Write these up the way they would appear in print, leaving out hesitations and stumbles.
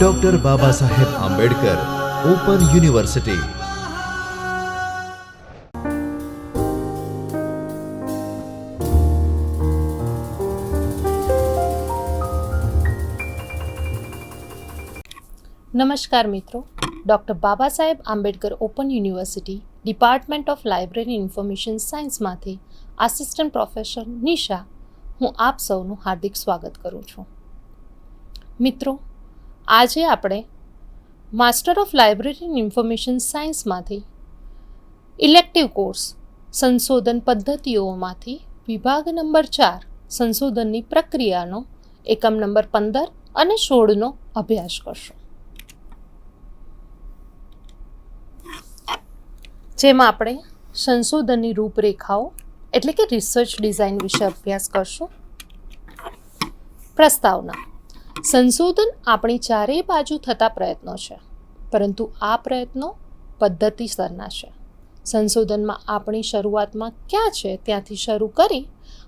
Doctor Baba Saheb Ambedkar open university. નમસ્કાર મિત્રો, doctor Baba Saheb Ambedkar open university department of library information સાયન્સમાંથી assistant professor Nisha હું આપ સૌનું હાર્દિક સ્વાગત કરું છું. મિત્રો, આજે આપણે માસ્ટર ઓફ લાઇબ્રેરી ઇન્ફોર્મેશન સાયન્સમાંથી ઇલેક્ટિવ કોર્સ સંશોધન પદ્ધતિઓમાંથી વિભાગ નંબર 4 સંશોધનની પ્રક્રિયાનો એકમ નંબર 15 અને 16નો અભ્યાસ કરશું. જેમાં આપણે સંશોધનની રૂપરેખાઓ એટલે કે રિસર્ચ ડિઝાઇન વિશે અભ્યાસ કરશું. પ્રસ્તાવના: સંશોધન આપણી ચારેય બાજુ થતા પ્રયત્નો છે, પરંતુ આ પ્રયત્નો પદ્ધતિસરના છે. સંશોધનમાં આપણી શરૂઆતમાં ક્યાં છે ત્યાંથી શરૂ કરી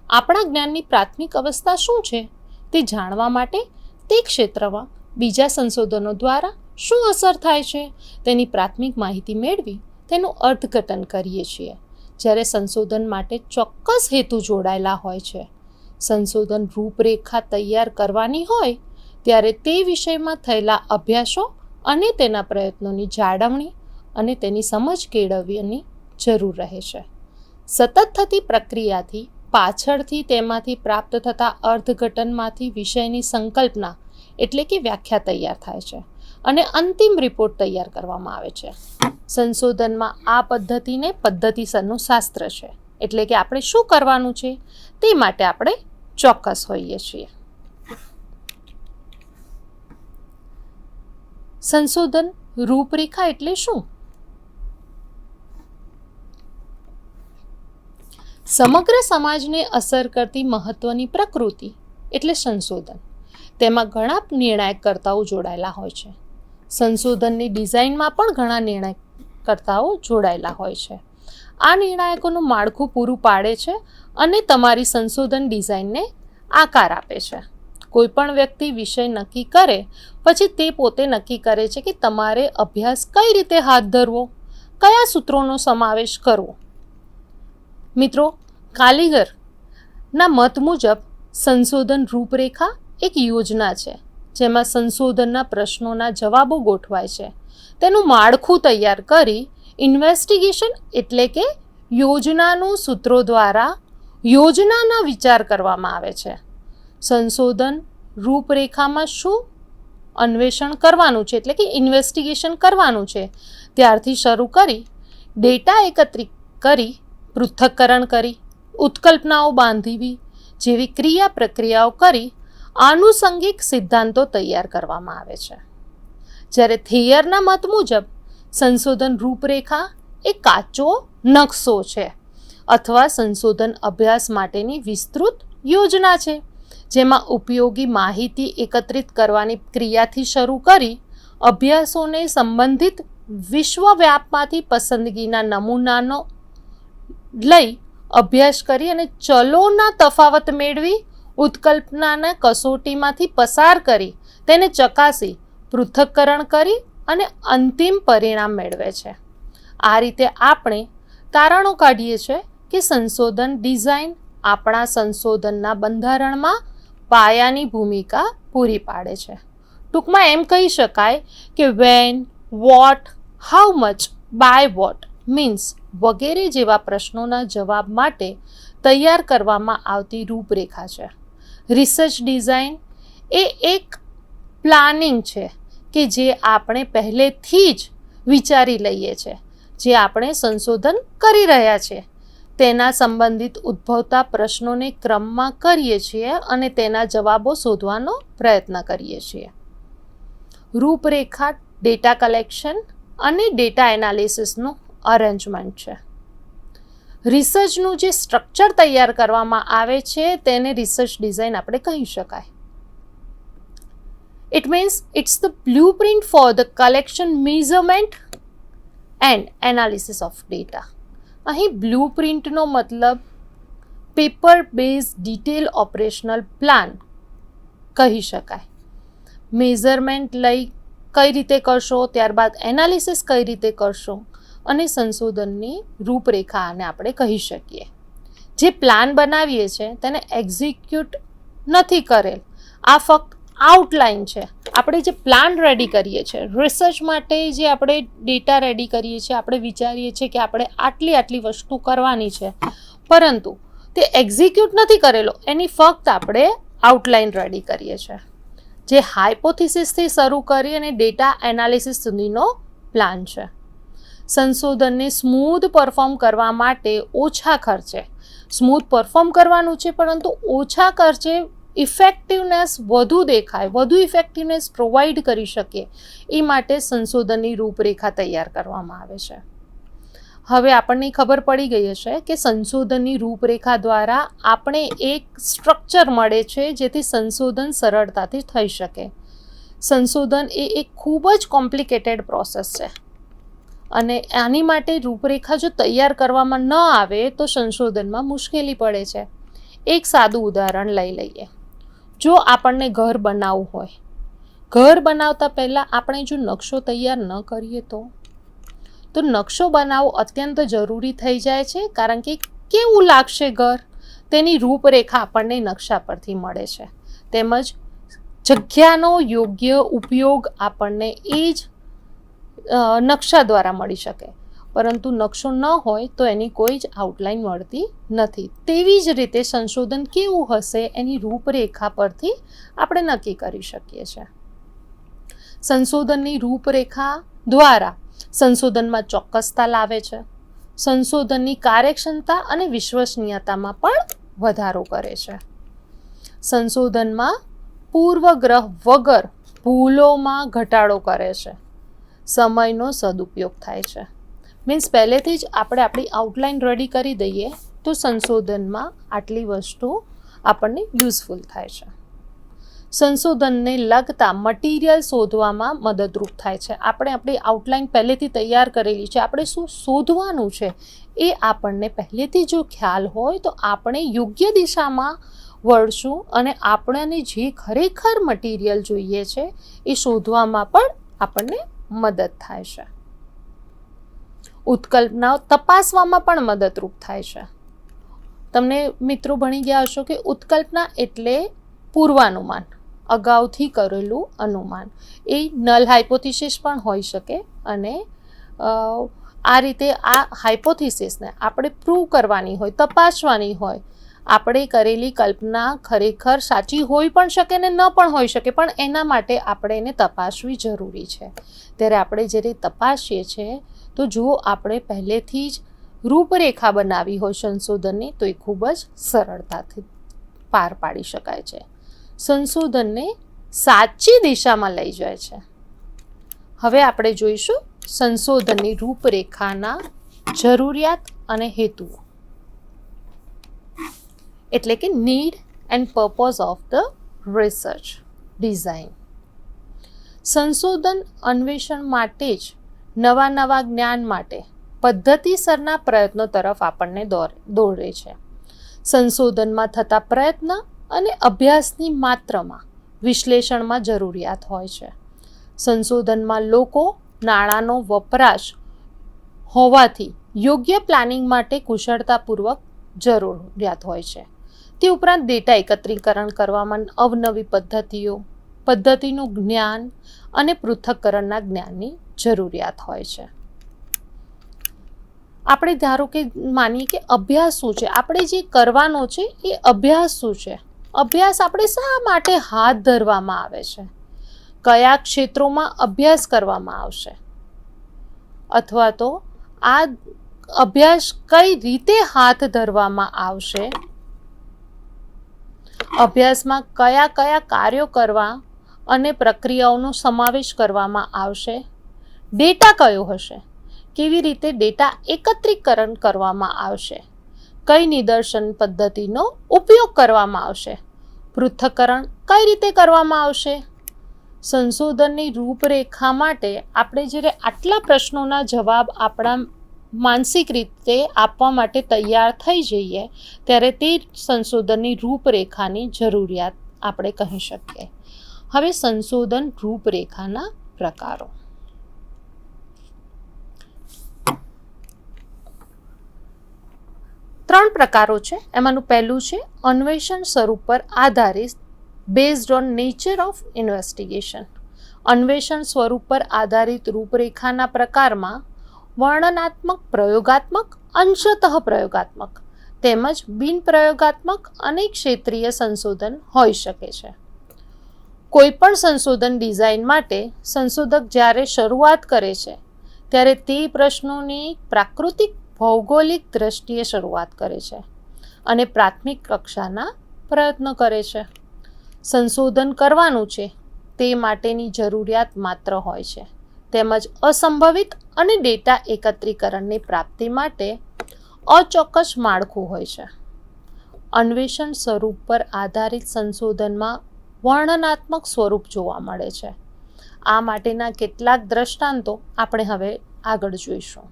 આપણા જ્ઞાનની પ્રાથમિક અવસ્થા શું છે તે જાણવા માટે તે ક્ષેત્રમાં બીજા સંશોધનો દ્વારા શું અસર થાય છે તેની પ્રાથમિક માહિતી મેળવી તેનું અર્થઘટન કરીએ છીએ. જ્યારે સંશોધન માટે ચોક્કસ હેતુ જોડાયેલા હોય છે, સંશોધન રૂપરેખા તૈયાર કરવાની હોય ત્યારે તે વિષયમાં થયેલા અભ્યાસો અને તેના પ્રયત્નોની જાળવણી અને તેની સમજ કેળવવાની જરૂર રહે છે. સતત થતી પ્રક્રિયાથી પાછળથી તેમાંથી પ્રાપ્ત થતા અર્થઘટનમાંથી વિષયની સંકલ્પના એટલે કે વ્યાખ્યા તૈયાર થાય છે અને અંતિમ રિપોર્ટ તૈયાર કરવામાં આવે છે. સંશોધનમાં આ પદ્ધતિને પદ્ધતિસરનું શાસ્ત્ર છે, એટલે કે આપણે શું કરવાનું છે તે માટે આપણે ચોક્કસ હોઈએ છીએ. સંશોધન રૂપરેખા એટલે શું? સમગ્ર સમાજને અસર કરતી મહત્વની પ્રકૃતિ એટલે સંશોધન. તેમાં ઘણા નિર્ણાયકર્તાઓ જોડાયેલા હોય છે. સંશોધનની ડિઝાઇનમાં પણ ઘણા નિર્ણાયકર્તાઓ જોડાયેલા હોય છે. આ નિર્ણાયકોનું માળખું પૂરું પાડે છે અને તમારી સંશોધન ડિઝાઇનને આકાર આપે છે. કોઈ પણ વ્યક્તિ વિષય નક્કી કરે પછી તે પોતે નક્કી કરે છે કે તમારે અભ્યાસ કઈ રીતે હાથ ધરવો, કયા સૂત્રોનો સમાવેશ કરવો. મિત્રો, કાલીગરના મત મુજબ સંશોધન રૂપરેખા એક યોજના છે જેમાં સંશોધનના પ્રશ્નોના જવાબો ગોઠવાય છે. તેનું માળખું તૈયાર કરી ઇન્વેસ્ટિગેશન એટલે કે યોજનાનું સૂત્રો દ્વારા યોજનાના વિચાર કરવામાં આવે છે. સંશોધન રૂપરેખામાં શું અન્વેષણ કરવાનું છે એટલે કે ઇન્વેસ્ટિગેશન કરવાનું છે ત્યારથી શરૂ કરી ડેટા એકત્રિત કરી, પૃથ્થકરણ કરી, ઉત્કલ્પનાઓ બાંધવી જેવી ક્રિયા પ્રક્રિયાઓ કરી આનુષંગિક સિદ્ધાંતો તૈયાર કરવામાં આવે છે. જ્યારે થેયરના મત મુજબ સંશોધન રૂપરેખા એ કાચો નકશો છે અથવા સંશોધન અભ્યાસ માટેની વિસ્તૃત યોજના છે, જેમાં ઉપયોગી માહિતી એકત્રિત કરવાની ક્રિયાથી શરૂ કરી અભ્યાસોને સંબંધિત વિશ્વવ્યાપમાંથી પસંદગીના નમૂનાનો લઈ અભ્યાસ કરી અને ચલોના તફાવત મેળવી ઉત્કલ્પનાના કસોટીમાંથી પસાર કરી તેને ચકાસી, પૃથ્થકરણ કરી અને અંતિમ પરિણામ મેળવે છે. આ રીતે આપણે તારણો કાઢીએ છીએ કે સંશોધન ડિઝાઇન આપણા સંશોધનના બંધારણમાં પાયાની ભૂમિકા પૂરી પાડે છે. ટૂંકમાં એમ કહી શકાય કે when, what, how much, by what means વગેરે જેવા પ્રશ્નોના જવાબ માટે તૈયાર કરવામાં આવતી રૂપરેખા છે. રિસર્ચ ડિઝાઇન એ એક પ્લાનિંગ છે કે જે આપણે પહેલેથી જ વિચારી લઈએ છીએ. જે આપણે સંશોધન કરી રહ્યા છીએ તેના સંબંધિત ઉદ્ભવતા પ્રશ્નોને ક્રમમાં કરીએ છીએ અને તેના જવાબો શોધવાનો પ્રયત્ન કરીએ છીએ. રૂપરેખા ડેટા કલેક્શન અને ડેટા એનાલિસિસનું અરેન્જમેન્ટ છે. રિસર્ચનું જે સ્ટ્રક્ચર તૈયાર કરવામાં આવે છે તેને રિસર્ચ ડિઝાઇન આપણે કહી શકાય. It means it's the blueprint for the collection, measurement and analysis of data. અહીં બ્લુપ્રિન્ટનો મતલબ paper base detail operational plan કહી શકાય. મેઝરમેન્ટ લઈ કઈ રીતે કરશો, ત્યારબાદ એનાલિસિસ કઈ રીતે કરશો, અને સંશોધનની રૂપરેખા આને આપણે કહી શકીએ. જે પ્લાન બનાવીએ છીએ તેને એક્ઝિક્યુટ નથી કરેલ, આ ફક્ત આઉટલાઇન છે. આપણે જે પ્લાન રેડી કરીએ છીએ, રિસર્ચ માટે જે આપણે ડેટા રેડી કરીએ છીએ, આપણે વિચારીએ છીએ કે આપણે આટલી વસ્તુ કરવાની છે, પરંતુ તે એક્ઝિક્યુટ નથી કરેલો, એની ફક્ત આપણે આઉટલાઇન રેડી કરીએ છીએ. જે હાઇપોથિસિસથી શરૂ કરી અને ડેટા એનાલિસિસ સુધીનો પ્લાન છે. સંશોધનને સ્મૂધ પરફોર્મ કરવા માટે ઓછા ખર્ચે સ્મૂધ પરફોર્મ કરવાનું છે, પરંતુ ઓછા ખર્ચે ઇફેક્ટિવનેસ વધુ દેખાય, વધુ ઇફેક્ટિવનેસ પ્રોવાઈડ કરી શકીએ, એ માટે સંશોધનની રૂપરેખા તૈયાર કરવામાં આવે છે. હવે આપણને ખબર પડી ગઈ હશે કે સંશોધનની રૂપરેખા દ્વારા આપણે એક સ્ટ્રક્ચર મળે છે જેથી સંશોધન સરળતાથી થઈ શકે. સંશોધન એ એક ખૂબ જ કોમ્પ્લિકેટેડ પ્રોસેસ છે અને આની માટે રૂપરેખા જો તૈયાર કરવામાં ન આવે તો સંશોધનમાં મુશ્કેલી પડે છે. એક સાદું ઉદાહરણ લઈ લઈએ. જો આપણને ઘર બનાવવું હોય, ઘર બનાવતા પહેલાં આપણે જો નકશો તૈયાર ન કરીએ તો નકશો બનાવવો અત્યંત જરૂરી થઈ જાય છે, કારણ કે કેવું લાગશે ઘર તેની રૂપરેખા આપણને નકશા પરથી મળે છે. તેમજ જગ્યાનો યોગ્ય ઉપયોગ આપણને એ જ નકશા દ્વારા મળી શકે, પરંતુ નકશો ન હોય તો એની કોઈ જ આઉટલાઇન મળતી નથી. તેવી જ રીતે સંશોધન કેવું હશે એની રૂપરેખા પરથી આપણે નક્કી કરી શકીએ છીએ. સંશોધનની રૂપરેખા દ્વારા સંશોધનમાં ચોક્કસતા લાવે છે, સંશોધનની કાર્યક્ષમતા અને વિશ્વસનીયતામાં પણ વધારો કરે છે. સંશોધનમાં પૂર્વગ્રહ વગર ભૂલોમાં ઘટાડો કરે છે, સમયનો સદુપયોગ થાય છે. મીન્સ પહેલેથી જ આપણે આપણી આઉટલાઇન રેડી કરી દઈએ તો સંશોધનમાં આટલી વસ્તુ આપણને યુઝફુલ થાય છે. સંશોધનને લગતા મટીરિયલ શોધવામાં મદદરૂપ થાય છે. આપણે આપણી આઉટલાઇન પહેલેથી તૈયાર કરેલી છે, આપણે શું શોધવાનું છે એ આપણને પહેલેથી જો ખ્યાલ હોય તો આપણે યોગ્ય દિશામાં વળશું અને આપણને જે ખરેખર મટીરિયલ જોઈએ છે એ શોધવામાં પણ આપણને મદદ થાય છે. ઉત્કલ્પના તપાસવામાં પણ મદદરૂપ થાય છે. તમને મિત્રો ભણી ગયા હશો કે ઉત્કલ્પના એટલે પૂર્વાનુમાન, અગાઉથી કરેલું અનુમાન. એ નલ હાઇપોથિસિસ પણ હોઈ શકે અને આ રીતે આ હાઇપોથિસિસને આપણે પ્રૂવ કરવાની હોય, તપાસવાની હોય. આપણે કરેલી કલ્પના ખરેખર સાચી હોઈ પણ શકે ને ન પણ હોઈ શકે, પણ એના માટે આપણે એને તપાસવી જરૂરી છે. ત્યારે આપણે જ્યારે તપાસીએ છીએ તો જો આપણે પહેલેથી જ રૂપરેખા બનાવી હોય સંશોધનની તો એ ખૂબ જ સરળતાથી પાર પાડી શકાય છે. સંશોધનને સાચી દિશામાં લઈ જાય છે. હવે આપણે જોઈશું સંશોધનની રૂપરેખાના જરૂરિયાત અને હેતુઓ, એટલે કે need and purpose of the research design. સંશોધન અન્વેષણ માટે જ નવા જ્ઞાન માટે પદ્ધતિસરના પ્રયત્નો તરફ આપણને દોરે છે. સંશોધનમાં થતા પ્રયત્ન અને અભ્યાસની માત્રામાં વિશ્લેષણમાં જરૂરિયાત હોય છે. સંશોધનમાં લોકો નાણાંનો વપરાશ હોવાથી યોગ્ય પ્લાનિંગ માટે કુશળતાપૂર્વક જરૂરિયાત હોય છે. તે ઉપરાંત ડેટા એકત્રીકરણ કરવામાં અવનવી પદ્ધતિનું જ્ઞાન અને પૃથ્થકરણના જ્ઞાનની જરૂરિયાત હોય છે. આપણે ધારો કે માનીએ કે અભ્યાસ શું છે, આપણે જે કરવાનો છે એ અભ્યાસ શું છે, અભ્યાસ આપણે શા માટે હાથ ધરવામાં આવે છે, કયા ક્ષેત્રોમાં અભ્યાસ કરવામાં આવશે, અથવા તો આ અભ્યાસ કઈ રીતે હાથ ધરવામાં આવશે, અભ્યાસમાં કયા કાર્યો કરવા અને પ્રક્રિયાઓનો સમાવેશ કરવામાં આવશે, ડેટા કયો હશે, કેવી રીતે ડેટા એકત્રીકરણ કરવામાં આવશે, કઈ નિદર્શન પદ્ધતિનો ઉપયોગ કરવામાં આવશે, પૃથ્થકરણ કઈ રીતે કરવામાં આવશે. સંશોધનની રૂપરેખા માટે આપણે જ્યારે આટલા પ્રશ્નોના જવાબ આપણા માનસિક રીતે આપવા માટે તૈયાર થઈ જઈએ ત્યારે તે સંશોધનની રૂપરેખાની જરૂરિયાત આપણે કહી શકીએ. હવે સંશોધન રૂપરેખાના પ્રકારો. ત્રણ પ્રકારો છે. એમાંનું પહેલું છે અન્વેષણ સ્વરૂપ પર આધારિત, based on nature of investigation. અન્વેષણ સ્વરૂપ પર આધારિત રૂપરેખાના પ્રકારમાં વર્ણનાત્મક, પ્રયોગાત્મક, અંશતઃ પ્રયોગાત્મક તેમજ બિનપ્રયોગાત્મક અને ક્ષેત્રીય સંશોધન હોઈ શકે છે. કોઈપણ સંશોધન ડિઝાઇન માટે સંશોધક જ્યારે શરૂઆત કરે છે ત્યારે તે પ્રશ્નોની પ્રાકૃતિક ભૌગોલિક દ્રષ્ટિએ શરૂઆત કરે છે અને પ્રાથમિક કક્ષાના પ્રયત્નો કરે છે. સંશોધન કરવાનું છે તે માટેની જરૂરિયાત માત્ર હોય છે, તેમજ અસંભવિત અને ડેટા એકત્રીકરણની પ્રાપ્તિ માટે અચોક્કસ માળખું હોય છે. અન્વેષણ સ્વરૂપ પર આધારિત સંશોધનમાં વર્ણનાત્મક સ્વરૂપ જોવા મળે છે. આ માટેના કેટલાક દ્રષ્ટાંતો આપણે હવે આગળ જોઈશું.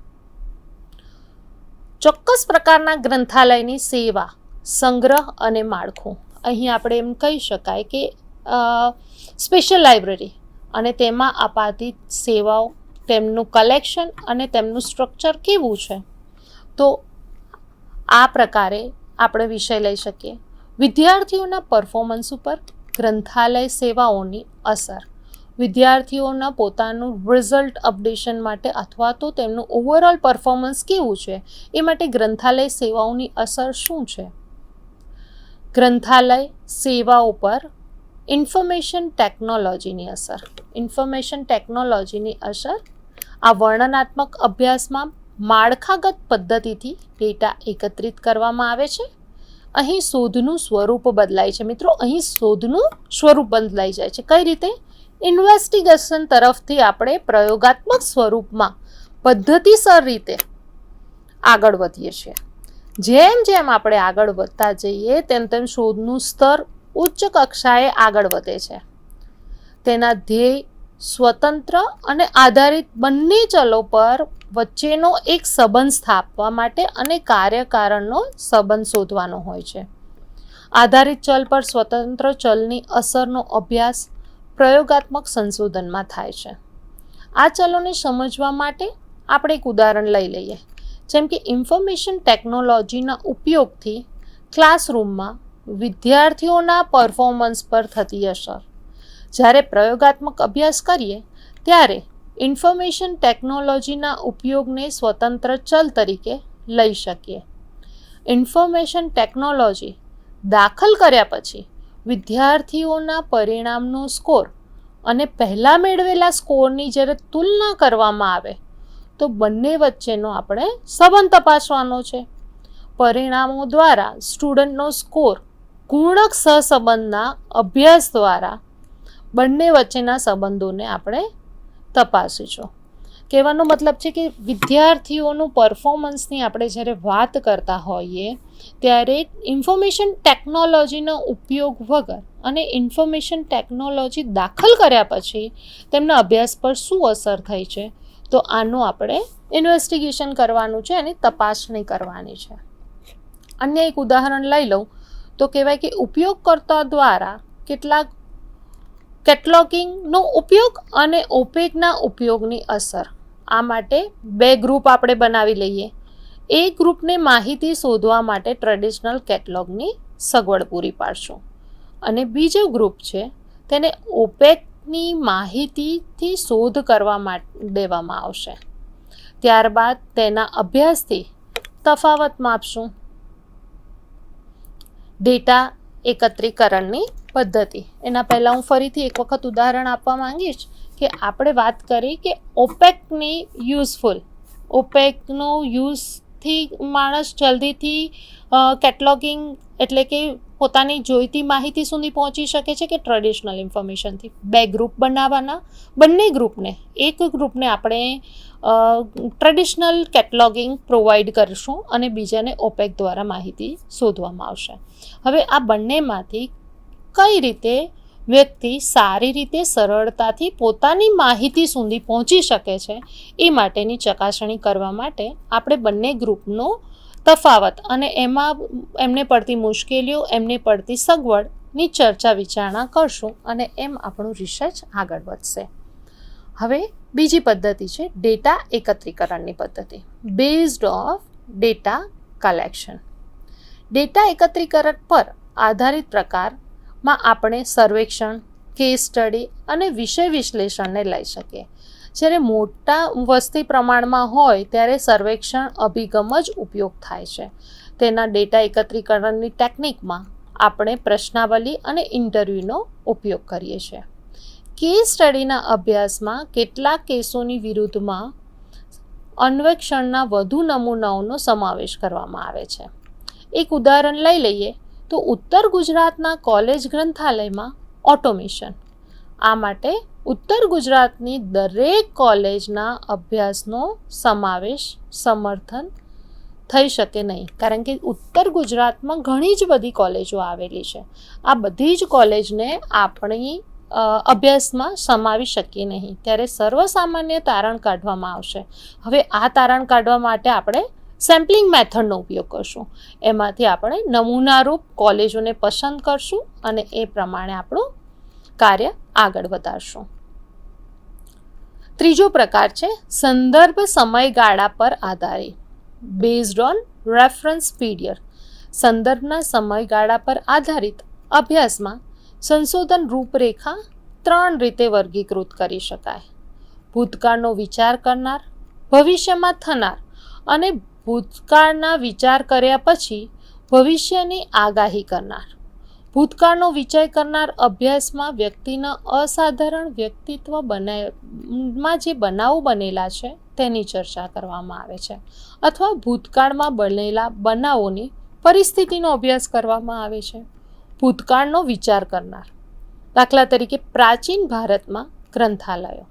ચોક્કસ પ્રકારના ગ્રંથાલયની સેવા, સંગ્રહ અને માળખું. અહીં આપણે એમ કહી શકાય કે સ્પેશિયલ લાઇબ્રેરી અને તેમાં અપાતી સેવાઓ, તેમનું કલેક્શન અને તેમનું સ્ટ્રક્ચર કેવું છે. તો આ પ્રકારે આપણે વિષય લઈ શકીએ. વિદ્યાર્થીઓના પરફોર્મન્સ ઉપર ગ્રંથાલય સેવાઓની અસર. વિદ્યાર્થીઓના પોતાનું રિઝલ્ટ અપડેશન માટે અથવા તો તેમનું ઓવરઓલ પરફોર્મન્સ કેવું છે એ માટે ગ્રંથાલય સેવાઓની અસર શું છે. ગ્રંથાલય સેવાઓ પર ઇન્ફોર્મેશન ટેકનોલોજીની અસર. ઇન્ફોર્મેશન ટેકનોલોજીની અસર આ વર્ણનાત્મક અભ્યાસમાં માળખાગત પદ્ધતિથી ડેટા એકત્રિત કરવામાં આવે છે. અહીં શોધનું સ્વરૂપ બદલાય છે. મિત્રો, અહીં શોધનું સ્વરૂપ બદલાઈ જાય છે. કઈ રીતે? ઇન્વેસ્ટિગેશન તરફથી આપણે પ્રયોગાત્મક સ્વરૂપમાં પદ્ધતિસર રીતે આગળ વધીએ છીએ. જેમ જેમ આપણે આગળ વધતા જઈએ તેમ તેમ શોધનું સ્તર ઉચ્ચ કક્ષાએ આગળ વધે છે. તેના ધ્યેય સ્વતંત્ર અને આધારિત બંને ચલો પર વચ્ચેનો એક સંબંધ સ્થાપવા માટે અને કાર્યકારણનો સંબંધ શોધવાનો હોય છે. આધારિત ચલ પર સ્વતંત્ર ચલની અસરનો અભ્યાસ પ્રયોગાત્મક સંશોધનમાં થાય છે. આ ચલોને સમજવા માટે આપણે એક ઉદાહરણ લઈ લઈએ. જેમ કે ઇન્ફોર્મેશન ટેકનોલોજીના ઉપયોગથી ક્લાસરૂમમાં વિદ્યાર્થીઓના પરફોર્મન્સ પર થતી અસર. જ્યારે પ્રયોગાત્મક અભ્યાસ કરીએ ત્યારે ઇન્ફોર્મેશન ટેકનોલોજીના ઉપયોગને સ્વતંત્ર ચલ તરીકે લઈ શકીએ. ઇન્ફોર્મેશન ટેકનોલોજી દાખલ કર્યા પછી વિદ્યાર્થીઓના પરિણામનો સ્કોર અને પહેલાં મેળવેલા સ્કોરની જ્યારે તુલના કરવામાં આવે તો બંને વચ્ચેનો આપણે સંબંધ તપાસવાનો છે. પરિણામો દ્વારા સ્ટુડન્ટનો સ્કોર ગુણક સહસંબંધના અભ્યાસ દ્વારા બંને વચ્ચેના સંબંધોને આપણે તપાસીશું. કહેવાનો મતલબ છે કે વિદ્યાર્થીઓનું પરફોર્મન્સની આપણે જ્યારે વાત કરતા હોઈએ ત્યારે ઇન્ફોર્મેશન ટેકનોલોજીનો ઉપયોગ વગર અને ઇન્ફોર્મેશન ટેકનોલોજી દાખલ કર્યા પછી તેમના અભ્યાસ પર શું અસર થઈ છે, તો આનું આપણે ઇન્વેસ્ટિગેશન કરવાનું છે, એની તપાસણી કરવાની છે. અન્ય એક ઉદાહરણ લઈ લઉં તો કહેવાય કે ઉપયોગકર્તા દ્વારા કેટલાક કેટલોગિંગનો ઉપયોગ અને ઓપેકના ઉપયોગની અસર. આ માટે બે ગ્રુપ આપણે બનાવી લઈએ. એક ગ્રુપને માહિતી શોધવા માટે ટ્રેડિશનલ કેટલોગની સગવડ પૂરી પાડશું અને બીજો ગ્રુપ છે તેને ઓપેકની માહિતીથી શોધ કરવા માટે દેવામાં આવશે. ત્યારબાદ તેના અભ્યાસથી તફાવત માપશું. ડેટા એકત્રીકરણની પદ્ધતિ. એના પહેલાં હું ફરીથી એક વખત ઉદાહરણ આપવા માંગીશ કે આપણે વાત કરી કે ઓપેકની યુઝફુલ. ઓપેકનો યુઝથી માણસ જલ્દીથી કેટલોગિંગ એટલે કે પોતાની જોઈતી માહિતી સુધી પહોંચી શકે છે કે ટ્રેડિશનલ ઇન્ફોર્મેશનથી. બે ગ્રુપ બનાવવાના. બંને ગ્રુપને, એક ગ્રુપને આપણે ટ્રેડિશનલ કેટલોગિંગ પ્રોવાઈડ કરીશું અને બીજાને ઓપેક દ્વારા માહિતી શોધવામાં આવશે. હવે આ બંનેમાંથી કઈ રીતે વ્યક્તિ સારી રીતે સરળતાથી પોતાની માહિતી સુધી પહોંચી શકે છે એ માટેની ચકાસણી કરવા માટે આપણે બંને ગ્રુપનો તફાવત અને એમાં એમને પડતી મુશ્કેલીઓ, એમને પડતી સગવડ ની ચર્ચા વિચારણા કરશું અને એમ આપણું રિસર્ચ આગળ વધશે. હવે બીજી પદ્ધતિ છે ડેટા એકત્રીકરણની પદ્ધતિ, based of data collection. Data એકત્રીકરણ પર આધારિત પ્રકારમાં આપણે સર્વેક્ષણ, કેસ સ્ટડી અને વિષય વિશ્લેષણને લઈ શકીએ. જ્યારે મોટા વસ્તી પ્રમાણમાં હોય ત્યારે સર્વેક્ષણ અભિગમ જ ઉપયોગ થાય છે. તેના ડેટા એકત્રીકરણની ટેકનિકમાં આપણે પ્રશ્નાવલી અને ઇન્ટરવ્યૂનો ઉપયોગ કરીએ છીએ. કેસ સ્ટડીના અભ્યાસમાં કેટલાક કેસોની વિરુદ્ધમાં અન્વેષણના વધુ નમૂનાઓનો સમાવેશ કરવામાં આવે છે. એક ઉદાહરણ લઈ લઈએ તો ઉત્તર ગુજરાતના કોલેજ ગ્રંથાલયમાં ઓટોમેશન. આ માટે ઉત્તર ગુજરાતની દરેક કોલેજના અભ્યાસનો સમાવેશ સમર્થન થઈ શકે નહીં, કારણ કે ઉત્તર ગુજરાતમાં ઘણી જ બધી કોલેજો આવેલી છે. આ બધી જ કોલેજને આપણી અભ્યાસમાં સમાવી શકીએ નહીં, ત્યારે સર્વસામાન્ય તારણ કાઢવામાં આવશે. હવે આ તારણ કાઢવા માટે આપણે સેમ્પલિંગ મેથડનો ઉપયોગ કરશું. એમાંથી આપણે નમૂનારૂપ કોલેજોને પસંદ કરશું અને એ પ્રમાણે આપણું કાર્ય આગળ વધારશું. ત્રીજો પ્રકાર છે સંદર્ભ સમયગાળા પર આધારિત, બેઝડ ઓન રેફરન્સ પીરિયડ. સંદર્ભના સમયગાળા પર આધારિત અભ્યાસમાં સંશોધન રૂપરેખા 3 રીતે વર્ગીકૃત કરી શકાય: ભૂતકાળનો વિચાર કરનાર, ભવિષ્યમાં થનાર અને ભૂતકાળના વિચાર કર્યા પછી ભવિષ્યની આગાહી કરનાર. ભૂતકાળનો વિચાર કરનાર અભ્યાસમાં વ્યક્તિના અસાધારણ વ્યક્તિત્વ માં જે બનાવો બનેલા છે તેની ચર્ચા કરવામાં આવે છે, અથવા ભૂતકાળમાં બનેલા બનાવોની પરિસ્થિતિનો અભ્યાસ કરવામાં આવે છે. ભૂતકાળનો વિચાર કરનાર, દાખલા તરીકે પ્રાચીન ભારતમાં ગ્રંથાલયો.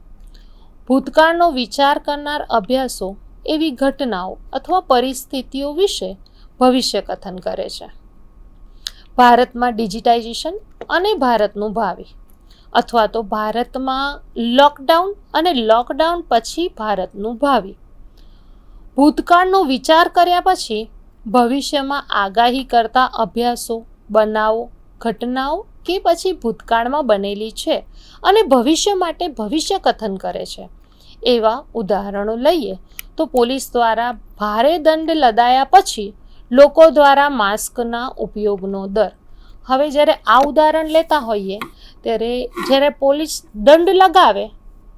ભૂતકાળનો વિચાર કરનાર અભ્યાસો એવી ઘટનાઓ અથવા પરિસ્થિતિઓ વિશે ભવિષ્ય કથન કરે છે. ભારતમાં ડિજિટાઇઝેશન અને ભારતનું ભાવિ, અથવા તો ભારતમાં લોકડાઉન અને લોકડાઉન પછી ભારતનું ભાવિ. ભૂતકાળનો વિચાર કર્યા પછી ભવિષ્યમાં આગાહી કરતા અભ્યાસો, બનાવો, ઘટનાઓ કે પછી ભૂતકાળમાં બનેલી છે અને ભવિષ્ય માટે ભવિષ્ય કથન કરે છે. એવા ઉદાહરણો લઈએ તો પોલીસ દ્વારા ભારે દંડ લદાયા પછી લોકો દ્વારા માસ્કના ઉપયોગનો દર. હવે જ્યારે આ ઉદાહરણ લેતા હોઈએ ત્યારે જ્યારે પોલીસ દંડ લગાવે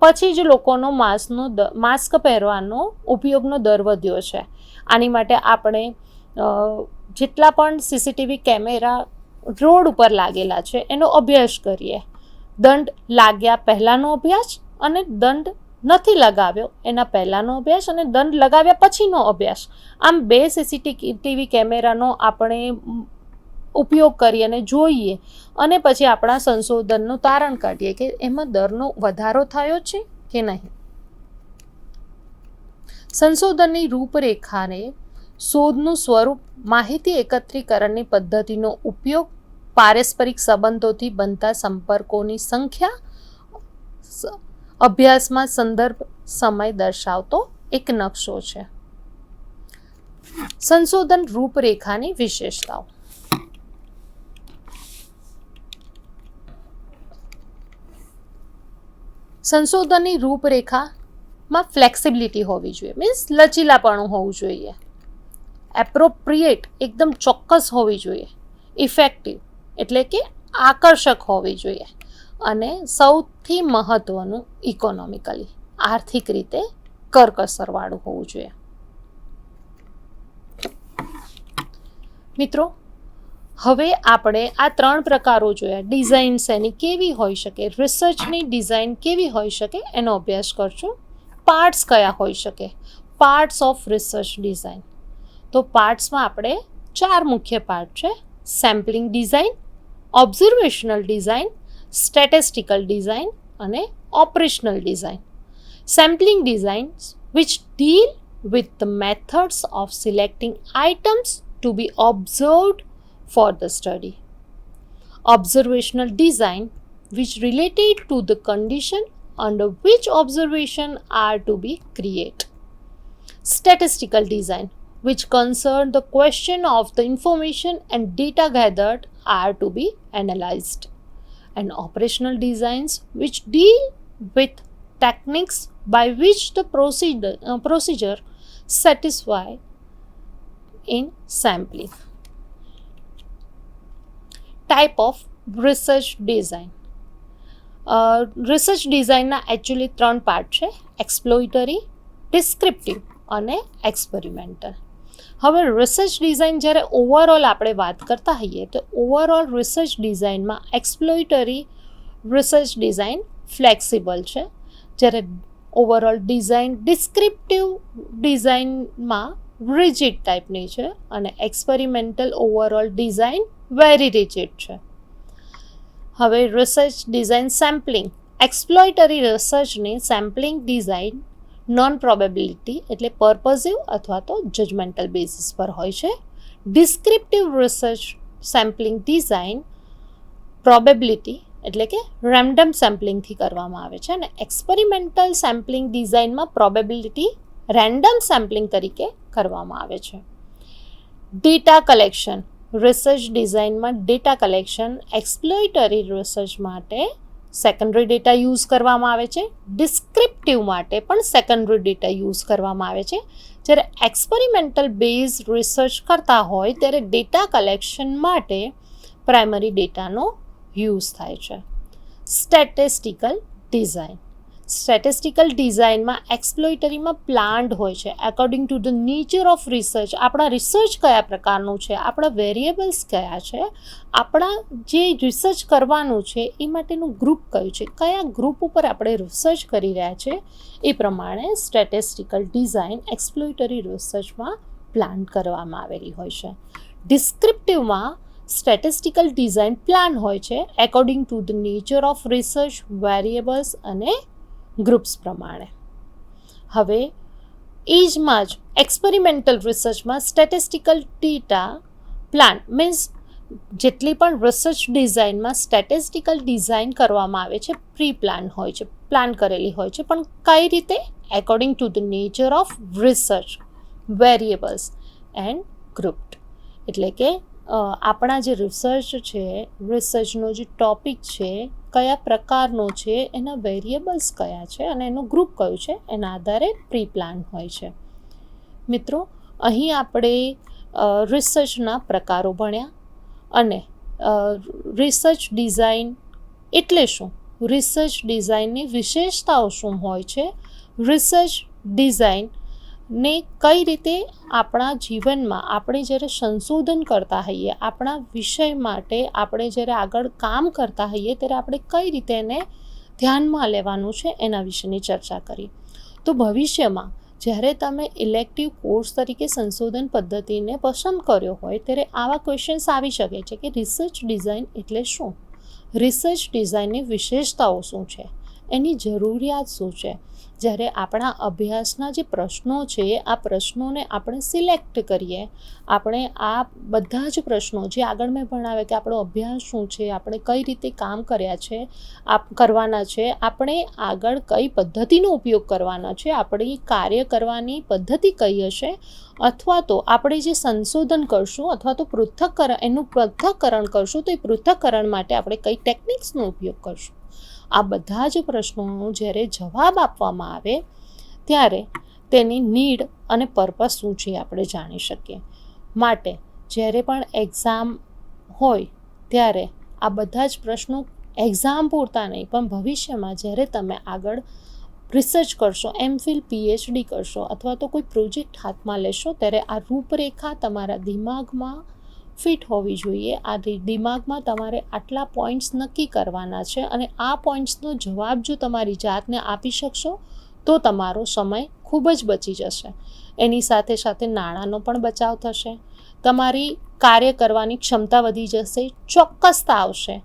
પછી જ લોકોનો માસ્ક પહેરવાનો ઉપયોગનો દર વધ્યો છે. આની માટે આપણે જેટલા પણ સીસીટીવી કેમેરા રોડ ઉપર લાગેલા છે એનો અભ્યાસ કરીએ. દંડ લાગ્યા પહેલાંનો અભ્યાસ અને દંડ નથી લગાવ્યો એના પહેલાંનો અભ્યાસ અને દંડ લગાવ્યા પછીનો અભ્યાસ. આમ 2 સીસીટીવી કેમેરાનો આપણે ઉપયોગ કરીએ અને જોઈએ અને પછી આપણા સંશોધનનું તારણ કાઢીએ કે એમાં દરનો વધારો થયો છે કે નહીં. સંશોધનની રૂપરેખાને શોધનું સ્વરૂપ, માહિતી એકત્રીકરણની પદ્ધતિનો ઉપયોગ, પારસ્પરિક સંબંધોથી બનતા સંપર્કોની સંખ્યા, અભ્યાસમાં સંદર્ભ સમય દર્શાવતો એક નકશો છે. સંશોધન રૂપરેખાની વિશેષતાઓ. સંશોધનની રૂપરેખામાં ફ્લેક્સિબિલિટી હોવી જોઈએ, મીન્સ લચીલાપણું હોવું જોઈએ. એપ્રોપ્રિએટ, એકદમ ચોક્કસ હોવી જોઈએ. ઇફેક્ટિવ એટલે કે આકર્ષક હોવી જોઈએ. અને સૌથી મહત્ત્વનું ઇકોનોમિકલી, આર્થિક રીતે કરકસરવાળું હોવું જોઈએ. મિત્રો, હવે આપણે આ 3 પ્રકારો જોયા. ડિઝાઇન શેની કેવી હોઈ શકે, રિસર્ચની ડિઝાઇન કેવી હોઈ શકે એનો અભ્યાસ કરશું. પાર્ટ્સ કયા હોઈ શકે, પાર્ટ્સ ઓફ રિસર્ચ ડિઝાઇન. તો પાર્ટ્સમાં આપણે 4 મુખ્ય પાર્ટ છે: sampling design, observational design, statistical design અને operational design. Sampling designs which deal with the methods of selecting items to be observed for the study. Observational design which related to the condition under which observation are to be created. Statistical design which concern the question of the information and data gathered are to be analyzed, and operational designs which deal with techniques by which the procedure satisfy in sampling. Type of research design. Research ડિઝાઇનના actually 3 part છે: એક્સપ્લોઇટરી, descriptive અને experimental. હવે research design જ્યારે overall આપણે વાત કરતા હોઈએ તો ઓવરઓલ રિસર્ચ ડિઝાઇનમાં એક્સપ્લોઇટરી રિસર્ચ ડિઝાઇન ફ્લેક્સિબલ છે, જ્યારે ઓવરઓલ ડિઝાઇન ડિસ્ક્રિપ્ટિવ ડિઝાઇનમાં રિજિડ ટાઈપની છે અને experimental overall design very rigid છે. હવે રિસર્ચ ડિઝાઇન સેમ્પલિંગ. એક્સપ્લોઇટરી રિસર્ચની સેમ્પલિંગ ડિઝાઇન નોન પ્રોબેબિલિટી એટલે પર્પઝિવ અથવા તો જજમેન્ટલ બેસિસ પર હોય છે. Descriptive research sampling design probability એટલે કે રેન્ડમ સેમ્પલિંગથી કરવામાં આવે છે, અને એક્સપેરિમેન્ટલ સેમ્પલિંગ ડિઝાઇનમાં પ્રોબેબિલિટી રેન્ડમ સેમ્પલિંગ તરીકે કરવામાં આવે છે. Data collection. રિસર્ચ ડિઝાઇનમાં ડેટા કલેક્શન એક્સપ્લોઇટરી રિસર્ચ માટે સેકન્ડરી ડેટા યુઝ કરવામાં આવે છે, ડિસ્ક્રિપ્ટિવ માટે પણ સેકન્ડરી ડેટા યુઝ કરવામાં આવે છે. જ્યારે એક્સપેરિમેન્ટલ બેઝ રિસર્ચ કરતા હોય ત્યારે ડેટા કલેક્શન માટે પ્રાઇમરી ડેટાનો યુઝ થાય છે. Statistical design. સ્ટેટિસ્ટિકલ ડિઝાઇનમાં એક્સપ્લોઇટરીમાં પ્લાન્ડ હોય છે according to the nature of research. આપણા રિસર્ચ કયા પ્રકારનું છે, આપણા વેરિયેબલ્સ કયા છે, આપણા જે રિસર્ચ કરવાનું છે એ માટેનું ગ્રુપ કયું છે, કયા ગ્રુપ ઉપર આપણે રિસર્ચ કરી રહ્યા છે, એ પ્રમાણે સ્ટેટિસ્ટિકલ ડિઝાઇન એક્સપ્લોઇટરી રિસર્ચમાં પ્લાન કરવામાં આવેલી હોય છે. ડિસ્ક્રિપ્ટિવમાં સ્ટેટિસ્ટિકલ ડિઝાઇન પ્લાન હોય છે according to the nature of research, variables અને ગ્રુપ્સ પ્રમાણે. હવે એજમાં જ એક્સપેરિમેન્ટલ રિસર્ચમાં સ્ટેટિસ્ટિકલ ડેટા પ્લાન મીન્સ જેટલી પણ રિસર્ચ ડિઝાઇનમાં સ્ટેટિસ્ટિકલ ડિઝાઇન કરવામાં આવે છે પ્રી પ્લાન હોય છે, પ્લાન કરેલી હોય છે, પણ કઈ રીતે? According to the nature of research, variables and group. એટલે કે આપણા જે રિસર્ચ છે, રિસર્ચનો જે ટોપિક છે કયા પ્રકારનો છે, એના વેરિયેબલ્સ કયા છે અને એનું ગ્રુપ કયું છે, એના આધારે પ્રી પ્લાન હોય છે. મિત્રો, અહીં આપણે રિસર્ચના પ્રકારો ભણ્યા અને રિસર્ચ ડિઝાઇન એટલે શું, રિસર્ચ ડિઝાઇનની વિશેષતાઓ શું હોય છે, રિસર્ચ ડિઝાઇનને કઈ રીતે આપણા જીવનમાં આપણે જ્યારે સંશોધન કરતા હોઈએ, આપણા વિષય માટે આપણે જ્યારે આગળ કામ કરતા હોઈએ ત્યારે આપણે કઈ રીતે એને ધ્યાનમાં લેવાનું છે એના વિશેની ચર્ચા કરી. તો ભવિષ્યમાં જ્યારે તમે ઇલેક્ટિવ કોર્સ તરીકે સંશોધન પદ્ધતિને પસંદ કર્યો હોય ત્યારે આવા ક્વેશ્ચન્સ આવી શકે છે કે રિસર્ચ ડિઝાઇન એટલે શું, રિસર્ચ ડિઝાઇનની વિશેષતાઓ શું છે, એની જરૂરિયાત શું છે. જ્યારે આપણા અભ્યાસના જે પ્રશ્નો છે આ પ્રશ્નોને આપણે સિલેક્ટ કરીએ, આપણે આ બધા જ પ્રશ્નો જે આગળ મેં ભણાવ્યા કે આપણો અભ્યાસ શું છે, આપણે કઈ રીતે કામ કર્યા છે, કરવાના છે, આપણે આગળ કઈ પદ્ધતિનો ઉપયોગ કરવાના છે, આપણી કાર્ય કરવાની પદ્ધતિ કઈ હશે, અથવા તો આપણે જે સંશોધન કરશું અથવા તો એનું પૃથ્થકરણ કરશું તો એ પૃથ્થકરણ માટે આપણે કઈ ટેકનિક્સનો ઉપયોગ કરશું. આ બધા જ પ્રશ્નોનો જ્યારે જવાબ આપવામાં આવે ત્યારે તેની નીડ અને પર્પસ શું છે આપણે જાણી શકીએ. માટે જ્યારે પણ એક્ઝામ હોય ત્યારે આ બધા જ પ્રશ્નો એક્ઝામ પૂરતા નહીં પણ ભવિષ્યમાં જ્યારે તમે આગળ રિસર્ચ કરશો, એમફિલ પીએચડી કરશો અથવા તો કોઈ પ્રોજેક્ટ હાથમાં લેશો ત્યારે આ રૂપરેખા તમારા દિમાગમાં ફિટ હોવી જોઈએ. આ દિમાગમાં તમારે આટલા પોઈન્ટ્સ નક્કી કરવાના છે અને આ પોઈન્ટ્સનો જવાબ જો તમારી જાતને આપી શકશો તો તમારો સમય ખૂબ જ બચી જશે. એની સાથે સાથે નાણાંનો પણ બચાવ થશે, તમારી કાર્ય કરવાની ક્ષમતા વધી જશે, ચોક્કસતા આવશે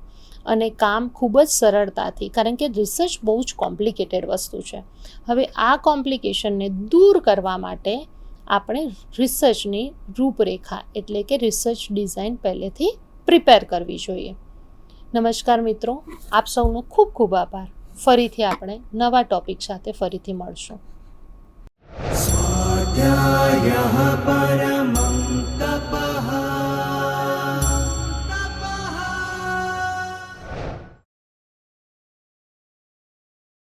અને કામ ખૂબ જ સરળતાથી, કારણ કે રિસર્ચ બહુ જ કોમ્પ્લિકેટેડ વસ્તુ છે. હવે આ કોમ્પ્લિકેશનને દૂર કરવા માટે આપણે રિસર્ચની રૂપરેખા એટલે કે રિસર્ચ ડિઝાઇન પહેલેથી પ્રિપેર કરવી જોઈએ. નમસ્કાર મિત્રો, આપ સૌનો ખૂબ ખૂબ આભાર. ફરીથી આપણે નવા ટૉપિક સાથે ફરીથી મળશું. स्वाध्यायः परमः